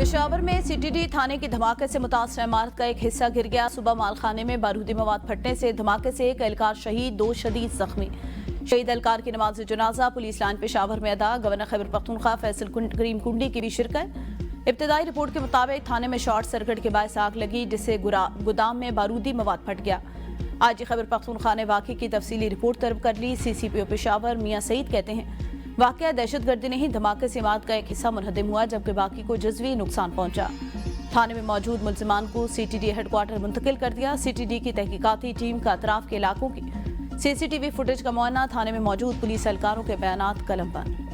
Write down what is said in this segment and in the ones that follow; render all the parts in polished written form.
पेशावर में सीटीडी थाने की धमाके से मुतासर इमारत का एक हिस्सा गिर गया। सुबह मालखाने में बारूदी मवाद फटने से धमाके से एक एहलकार शहीद, 2 शदीद जख्मी। शहीद एहलकार की नमाज जनाजा पुलिस लाइन पेशावर में अदा। गवर्नर खैबर पख्तूनख्वा फैसल करीम कुंडी की भी शिरकत। इब्तदाई रिपोर्ट के मुताबिक थाने में शॉर्ट सर्किट के बायस आग लगी, जिससे गोदाम में बारूदी मवाद फट गया। आज खैबर पख्तूनख्वा ने वाक़े की तफसीली रिपोर्ट तलब कर ली। CCPO पेशावर मियां सईद कहते हैं, वाकया दहशतगर्दी नहीं, धमाके से इमारत का एक हिस्सा मुनहदिम हुआ, जबकि बाकी को जज़वी नुकसान पहुंचा। थाने में मौजूद मुल्जिमान को CTD हेडक्वार्टर मुंतकिल कर दिया। CTD की तहकीकाती टीम का अतराफ के इलाकों की CCTV फुटेज का मुआयना। थाने में मौजूद पुलिस एहलकारों के बयानात कलमबंद।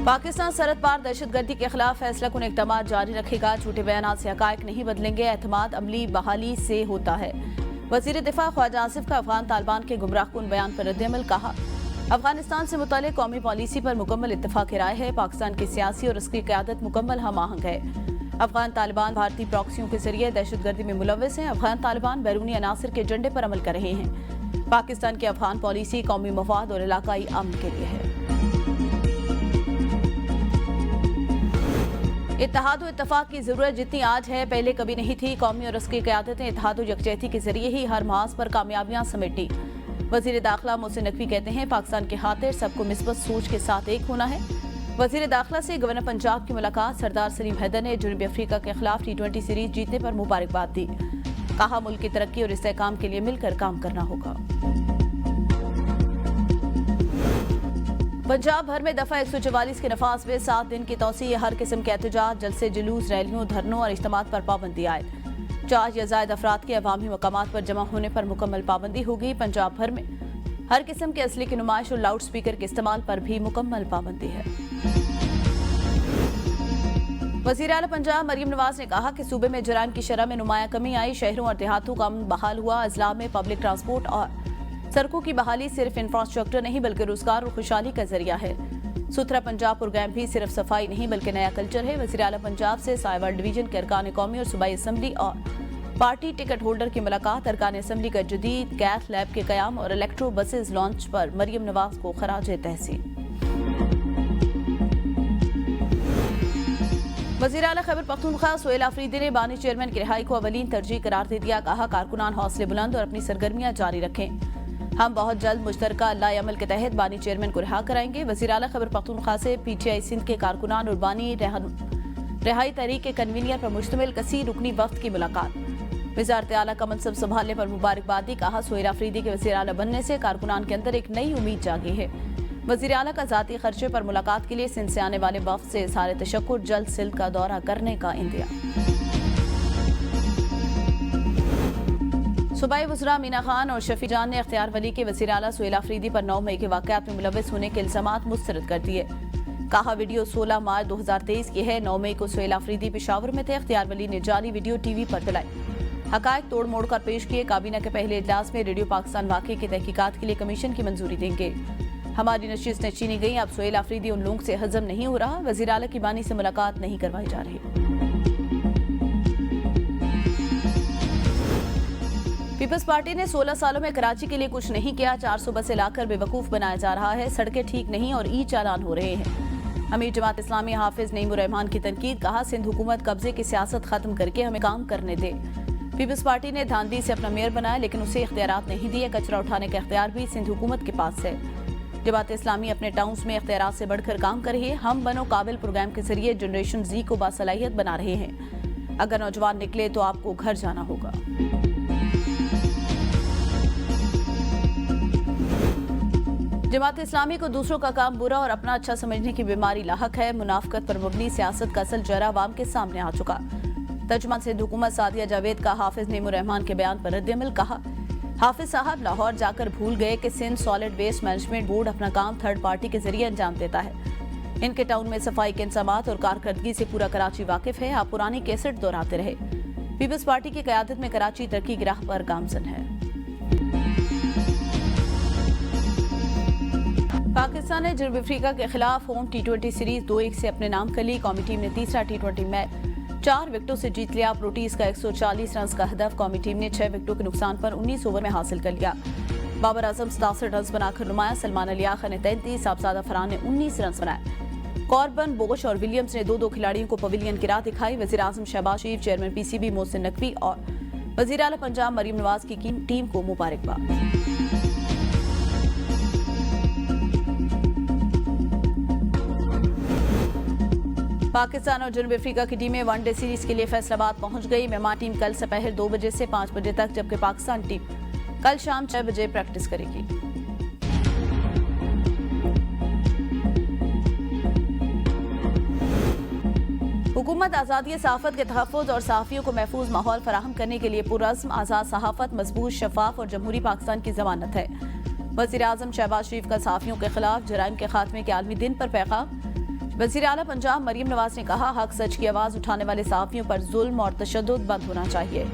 पाकिस्तान सरहद पार दहशतगर्दी के खिलाफ फैसला कुन इक़दाम जारी रखेगा। झूठे बयानात से हक़ाइक़ नहीं बदलेंगे, एतमाद अमली बहाली से होता है। वज़ीर दिफा ख्वाजा आसिफ का अफगान तालिबान के गुमराहकुन बयान पर रद्द-ए-अमल। कहा, अफगानिस्तान से मुताल्लिक़ कौमी पॉलिसी पर मुकम्मल इत्तफ़ाक़ राय है। पाकिस्तान की सियासी और उसकी क़यादत मुकम्मल हम आहंग है। अफगान तालिबान भारतीय प्रॉक्सियों के जरिए दहशतगर्दी में मुलव्वस हैं। अफगान तालिबान बैरूनी अनासर के एजेंडे पर अमल कर रहे हैं। पाकिस्तान की अफगान पॉलिसी कौमी मफाद और इलाकाई अमन के लिए है। इत्तेहाद और इत्तफाक की जरूरत जितनी आज है, पहले कभी नहीं थी। कौमी और उसकी क़यादत ने इत्तेहाद और यकजहती के जरिए ही हर महाज पर कामयाबियां समेटी। वज़ीर दाखिला मोहसिन नकवी कहते हैं, पाकिस्तान की खातिर सबको मिस्बत सोच के साथ एक होना है। वज़ीर दाखिला से गवर्नर पंजाब की मुलाकात। सरदार सलीम हैदर ने जनूबी अफ्रीका के खिलाफ T20 सीरीज जीतने पर मुबारकबाद दी। कहा, मुल्क की तरक्की और इस्तेहकाम के लिए मिलकर काम करना होगा। पंजाब भर में दफा 144 के नफाज में 7 दिन की तौसीह। हर किस्म के एहतजाज, जलसे, जुलूस, रैलियों, धरनों और इज्तिमात पर पाबंदी आयद। 4 या ज़ायद अफराद के अवामी मकामात पर जमा होने पर मुकम्मल पाबंदी होगी। पंजाब भर में हर किस्म के असली की नुमाइश और लाउड स्पीकर के इस्तेमाल पर भी मुकम्मल पाबंदी है। वज़ीर आला पंजाब मरियम नवाज ने कहा कि सूबे में जराइम की शरह में नुमाया कमी आई। शहरों और देहातों का अमन बहाल हुआ। अजला में पब्लिक ट्रांसपोर्ट और सड़कों की बहाली सिर्फ इंफ्रास्ट्रक्चर नहीं बल्कि रोजगार और खुशहाली का जरिया है। सुथरा पंजाब प्रोग्राम भी सिर्फ सफाई नहीं बल्कि नया कल्चर है। वज़ीर आला पंजाब से साहिवाल डिवीजन के अरकान कौमी और सूबाई असम्बली और पार्टी टिकट होल्डर की मुलाकात। अरकान असम्बली का जदीद गैस लैब के कयाम और इलेक्ट्रो बसेज लॉन्च पर मरियम नवाज को खराज तहसीन। वज़ीर आला खैबर पख्तूनख्वा सोहेल आफरीदी ने बानी चेयरमैन की रिहाई को अवलीन तरजीह करार दे दिया। कहा, कारकुनान हौसले बुलंद और अपनी सरगर्मियां जारी रखें। हम बहुत जल्द मुश्तरका लाए अमल के तहत बानी चेयरमैन को रिहा कराएंगे। वज़ीर आला खैबर पख्तूनख्वा से PTI सिंध के कारकुनान और बानी रिहाई तहरीक के कन्वीनियर पर मुश्तमिल कसीर रुकनी वफ्द की मुलाकात। वज़ारत आला का मनसब संभालने पर मुबारकबाद दी। कहा, सोहेल आफरीदी के वज़ीर आला बनने से कारकुनान के अंदर एक नई उम्मीद जागी है। वज़ीर आला का ज़ाती खर्चे पर मुलाकात के लिए सिंध से आने वाले वफ्द से सारे तशक्कुर, जल्द सिंध का दौरा करने का इंदिया। सूबाई वज़रा मीना खान और शफी जान ने इख्तियार वली के वज़ीर आला सोहेल आफरीदी पर 9 मई के वाक़यात में मुलव्वस होने के इल्ज़ामात मुस्तरद कर दिए। कहा, वीडियो 16 मार्च 2023 की है। 9 मई को सोहेल आफरीदी पेशावर में थे। इख्तियार वली ने जाली वीडियो TV पर दिलाई। हक़ाइक़ तोड़ मोड़ कर पेश किए। काबीना के पहले इजलास में रेडियो पाकिस्तान वाक़े की तहकीकात के लिए कमीशन की मंजूरी देंगे। हमारी नशिस्त छीनी गई। अब सोहेल आफरीदी उन लोगों से हजम नहीं हो रहा। वज़ीर आला की बानी से मुलाकात नहीं करवाई जा रही। पीपल्स पार्टी ने 16 सालों में कराची के लिए कुछ नहीं किया। 400 बसें लाकर बेवकूफ़ बनाया जा रहा है। सड़कें ठीक नहीं और ई चालान हो रहे हैं। अमीर जमात इस्लामी हाफिज नईमुर रहमान की तनकीद। कहा, सिंध हुकूमत कब्जे की सियासत खत्म करके हमें काम करने दे। पीपल्स पार्टी ने धांधली से अपना मेयर बनाया लेकिन उसे इख्तियारात नहीं दिए। कचरा उठाने का इख्तियार भी सिंध हुकूमत के पास है। जमात इस्लामी अपने टाउन्स में इख्तियारात से बढ़कर काम कर रही है। हम बनो काबिल प्रोग्राम के जरिए जनरेशन Z को बासलाहियत बना रहे हैं। अगर नौजवान निकले तो आपको घर जाना होगा। जमात इस्लामी को दूसरों का काम बुरा और अपना अच्छा समझने की बीमारी लाहक है। मुनाफकत पर मबनी सियासत का असल चेहरा अवाम के सामने आ चुका। तर्जुमान सिंध हुकूमत सादिया जावेद का हाफिज नईमुर रहमान के बयान पर रद्द-ए-अमल। कहा, हाफिज साहब लाहौर जाकर भूल गए कि Sindh solid waste management board अपना काम थर्ड पार्टी के जरिए अंजाम देता है। इनके टाउन में सफाई के इंतजामात और कारकर्दगी से पूरा कराची वाकिफ है। आप पुरानी कैसेट दोहराते रहे। पीपल्स पार्टी की क़यादत में कराची तरक्की की राह पर गामजन है। पाकिस्तान ने जनूबी अफ्रीका के खिलाफ होम T20 सीरीज 2-1 से अपने नाम कर ली। कौमी टीम ने तीसरा T20 मैच 4 विकेटों से जीत लिया। प्रोटीज का 140 रन का हदफ कौमी टीम ने 6 विकेटों के नुकसान पर 19 ओवर में हासिल कर लिया। बाबर आजम 67 रन बनाकर नुमाया, सलमान अली आखा ने 33, साहबजादा फरहान ने 19 रन बनाए। कॉर्बन, बोश और विलियम्स ने दो खिलाड़ियों को पवेलियन की राह दिखाई। वजीर आजम शहबाज शरीफ, चेयरमैन पीसीबी मोहसिन नकवी और वजीर आला पंजाब मरीम नवाज की टीम को मुबारकबाद। पाकिस्तान और जनूबी अफ्रीका की टीमें वनडे सीरीज के लिए फैसलाबाद पहुंच गई। मेहमान टीम कल दोपहर 2 बजे से 5 बजे तक, जबकि पाकिस्तान टीम कल शाम 6 बजे प्रैक्टिस करेगी। हुकूमत आज़ादी सहाफ़त के तहफ़्फ़ुज़ और सहाफ़ियों को महफूज माहौल फराहम करने के लिए पुरअज़्म आज़ाद सहाफ़त, मजबूत, शफाफ और जमहूरी पाकिस्तान की ज़मानत है। वज़ीर आज़म शहबाज शरीफ का सहाफ़ियों के खिलाफ जराइम के खात्मे के आलमी दिन पर पैगाम। वज़ीर आला पंजाब मरीम नवाज ने कहा, हक सच की आवाज़ उठाने वाले सहाफ़ियों पर जुल्म और तशद्दुद बंद होना चाहिए।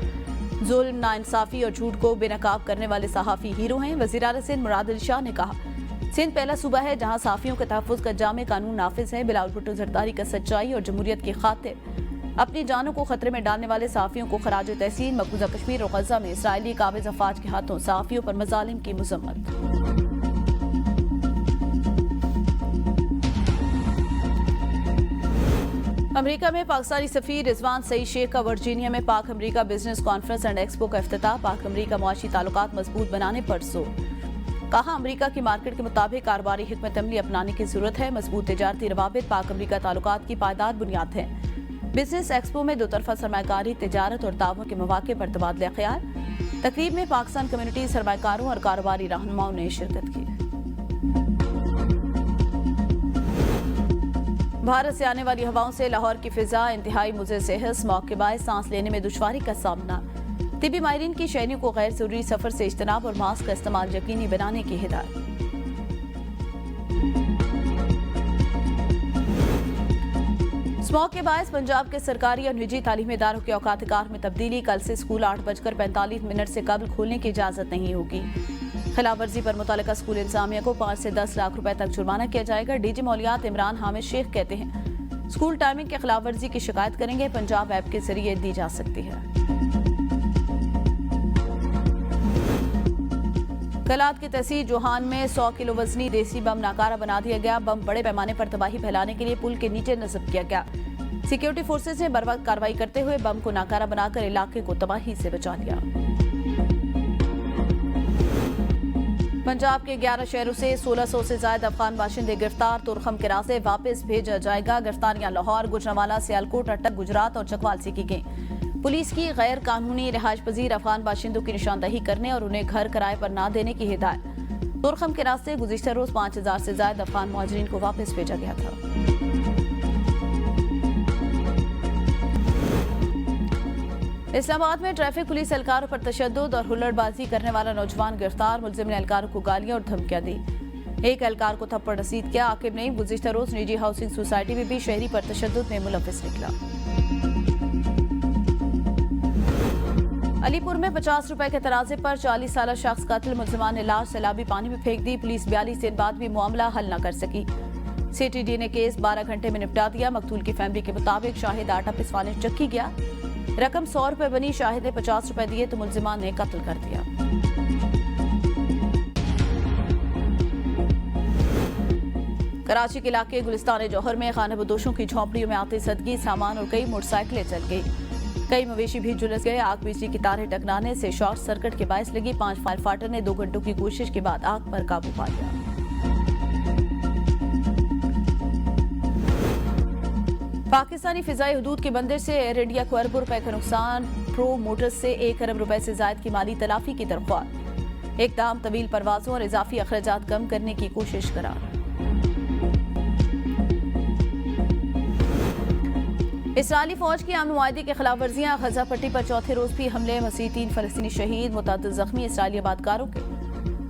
जुल्म, नाइंसाफ़ी और झूठ को बेनकाब करने वाले सहाफ़ी हीरो हैं। वज़ीर आला सिंध मुराद अली शाह ने कहा, सिंध पहला सूबा है जहाँ सहाफ़ियों के तहफ़्फ़ुज़ का जामे कानून नाफिज है। बिलावल भुट्टो ज़रदारी का सच्चाई और जमहूरियत की खातिर अपनी जानों को खतरे में डालने वाले सहाफ़ियों को खराज तहसीन। मकबूजा कश्मीर और गज़ा में इसराइली काबिज़ अफ़वाज के हाथों सहाफ़ियों पर मज़ालिम की मज़म्मत। अमेरिका में पाकिस्तानी सफ़ीर रिजवान सईद शेख का वर्जीनिया में पाक America business conference and expo का इफ्तिताह। पाक अमेरिका मुआशी ताल्लुकात मजबूत बनाने पर जोर। कहा, अमेरिका की मार्केट के मुताबिक कारोबारी हिकमत अमली अपनाने की जरूरत है। मजबूत तिजारती रवाबित पाक अमेरिका ताल्लुकात की पायदार बुनियाद है। बिजनेस एक्सपो में दोतरफा सरमायाकारी, तिजारत और ताउन के मौके पर तबादला ख्याल। तकरीब में पाकिस्तान कम्युनिटी, सरमायाकारों और कारोबारी रहनुमाओं ने शिरकत की। भारत से आने वाली हवाओं से लाहौर की फिजा इंतहाई मुज़र सेहत, स्मॉग के बायस सांस लेने में दुश्वारी का सामना। तिबी माहिरीन की शहरियों को गैर जरूरी सफर से इज्तनाब और मास्क का इस्तेमाल यकीनी बनाने की हिदायत। स्मॉग के बायस पंजाब के सरकारी और निजी तालीमी इदारों के औकात कार में तब्दीली। कल से स्कूल 8:45 से कबल खोलने की इजाजत नहीं होगी। खिलाफ वर्जी पर मुतल्लिका स्कूल इंतजामिया को 5 से 10 लाख रुपए तक जुर्माना किया जाएगा। डीजी मौलियात इमरान हामिद शेख कहते हैं, स्कूल टाइमिंग के खिलाफ वर्जी की शिकायत करेंगे, पंजाब ऐप के जरिए दी जा सकती है। कलात की तहसील जोहान में 100 किलो वजनी देसी बम नाकारा बना दिया गया। बम बड़े पैमाने पर तबाही फैलाने के लिए पुल के नीचे नस्ब किया गया। सिक्योरिटी फोर्सेज ने बर्वक्त कार्रवाई करते हुए बम को नाकारा बनाकर इलाके को तबाही से बचा लिया। पंजाब के 11 शहरों से 1600 से ज्यादा अफगान बाशिंदे गिरफ्तार। तुरखम के रास्ते वापस भेजा जाएगा। गिरफ्तारियां लाहौर, गुजरांवाला, सियालकोट, अटक, गुजरात और चकवाल से की गई। पुलिस की गैर कानूनी रिहाइश पजीर अफगान बाशिंदों की निशानदही करने और उन्हें घर किराए पर न देने की हिदायत। तुरखम के रास्ते गुज़िश्ता रोज 5000 से ज्यादा अफगान मुहाजिरीन को वापस भेजा गया था। इस्लामाबाद में ट्रैफिक पुलिस एहलकारों पर तशद्दुद और हुल्लड़बाजी करने वाला नौजवान गिरफ्तार। मुलजिम ने एहलकारों को गालियां और धमकियां दी। एक एहलकार को थप्पड़ रसीद किया। आकिब ने गुज़िश्ता रोज निजी हाउसिंग सोसाइटी में भी शहरी पर तशद्दुद में मुलव्विस निकला। अलीपुर में 50 रुपए के तराजे पर 40 साल शख्स कत्ल। मुलजिमान ने लाश सैलाबी पानी में फेंक दी। पुलिस 42 दिन बाद भी मामला हल न कर सकी। सीटीडी ने केस 12 घंटे में निपटा दिया। मकतूल की फैमिली के मुताबिक शाहिद आटा पिसवाने चक्की गया। रकम 100 रुपए बनी। शाहिद ने 50 रुपए दिए तो मुलजिमान ने कत्ल कर दिया। कराची के इलाके गुलिस्तान जौहर में खानाबदोशों की झोंपड़ियों में आते सदगी, सामान और कई मोटरसाइकिलें जल गई। कई मवेशी भी झुलस गए। आग बिजली की तारें टकराने से शॉर्ट सर्किट के बायस लगी। 5 फायर फाइटर ने 2 घंटों की कोशिश के बाद आग पर काबू पा लिया। पाकिस्तानी फिजाई हुदूद की बंदिश से एयर इंडिया को अरबों रुपए का नुकसान। प्रो मोटर्स से 1 अरब रुपए से ज्यादा की माली तलाफी की दरख्वास्त। इक़दाम तवील परवाजों और इजाफी अखराजात कम करने की कोशिश करार। इसराइली फौज की अमन मुआहदे की खिलाफ वर्जियां। गजा पट्टी पर चौथे रोज भी हमले। मसीह 3 फलस्तीनी शहीद, मुतअद्दिद जख्मी। इसराइली आबादकारों के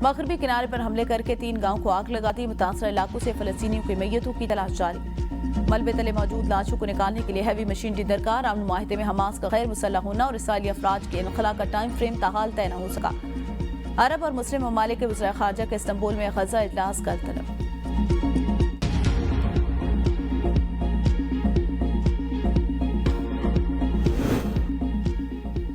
मगरबी किनारे पर हमले करके 3 गांव को आग लगा दी। मुतासरा इलाकों से फलस्तीनियों की मैयतों की तलाश जारी। मलबे तले मौजूद लाशों को निकालने के लिए हैवी मशीनरी दरकार। अमन मुआहदे में हमास का गैर मुसल्लह होना और इसराइली अफराज के इनखला का टाइम फ्रेम ताहाल तय न हो सका। अरब और मुस्लिम ममालिक के वज़ीर ख़ारजा के इस्तांबुल में गजा इजलास का तलब।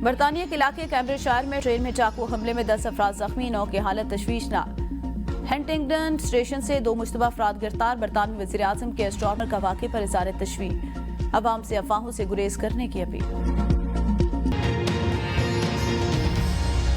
बरतानिया के इलाके कैम्ब्रिजशायर में ट्रेन में चाकू हमले में 10 अफराद जख्मी, 9 की हालत तशवीशनाक। हंटिंगटन स्टेशन से 2 मुश्तबा अफराद गिरफ्तार। बरतानवी वज़ीर आज़म के एस्ट्रॉनर का वाक़े पर इज़हार तशवीश। अवाम से अफवाहों से गुरेज करने की अपील।